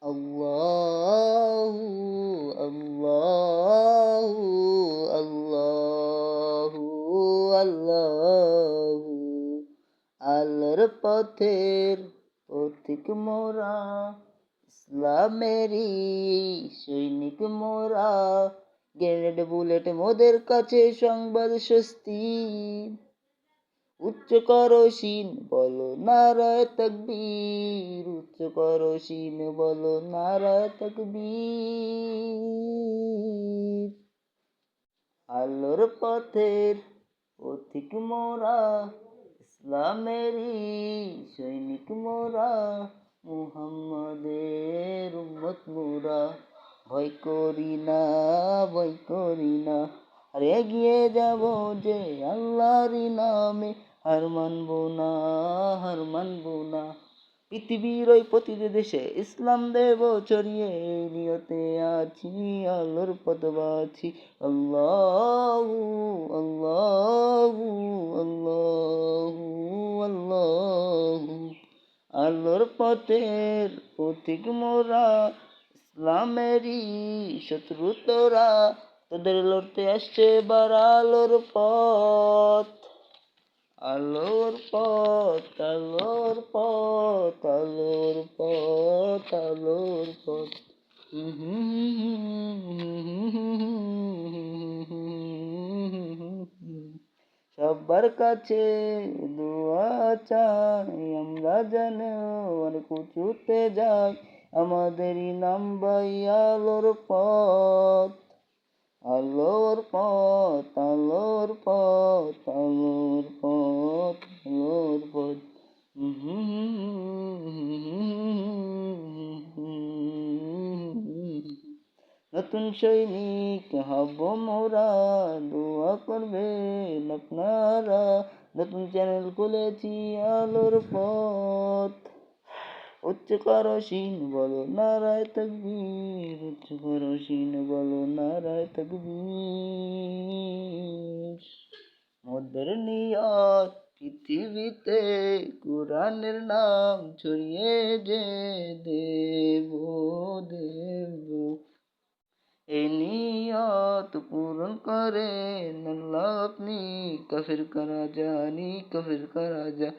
আল্লাহু আল্লাহু আল্লাহু আল্লাহু আল্লাহর পথের পথিক মোরা, ইসলামেরই সৈনিক মোরা। গ্রেনেড বুলেট মোদের কাছে সংবাদ স্বস্তি। উচ্চ করো শিন বলো নারায়ে তাকবীর, উচ্চ করো শিন বলো নারায়ে তাকবীর। আল্লাহর পথের পথিক মোরা, ইসলামেরই সৈনিক মোরা। মুহাম্মাদের উম্মত মোরা, ভয় করি না, ভয় করি না। আর এগিয়ে যাব যে আল্লাহরই নামে, হার মানবো না, হার মানবো না। পৃথিবীর ওই প্রতিটি দেশে ইসলাম দেব ছড়িয়ে, এই নিয়তে আছি আল্লাহর পথ বাছি। আল্লাহু আল্লাহু আল্লাহু আল্লাহু আল্লাহর পথের পথিক মোরা, ইসলামেরই শত্রু তোরা। তোদের লড়তে আসছে এবার আলোর পথ, আলোর পথ, আলোর পথ, আলোর পথ, আলোর পথ। সবার কাছে দোয়া চাই আমরা যেন অনেক উঁচুতে যাই, আমাদেরই নাম ভাই আলোর পথ, আলোর পথ, আলোর পথ, আলোর পথ, আলোর পথ। নতুন সৈনিক হব মোরা, দোয়া করবেন আপনারা। নতুন চ্যানেল খুলেছি আলোর পথ। উচ্চ করো শিন বলো নারায়ে তাকবীর, উচ্চ করো শিন বলো নারায়ে তাকবীর। মোদের নিয়ত পৃথিবীতে কুরআনের নাম ছড়িয়ে যে দেব দেব। এই নিয়ত পূরণ করেন আল্লাহ আপনি, কাফির কারা জানি, কাফির কারা জানি।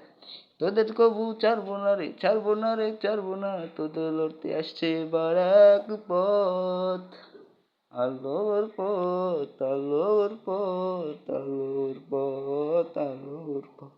তোদের কবু ছাড়বো না রে, ছাড়বো না রে, ছাড়বো না। তোদের লড়তে আসছে এবার এক পথ, আলোর পথ, আলোর পথ, আলোর পথ, আলোর পথ।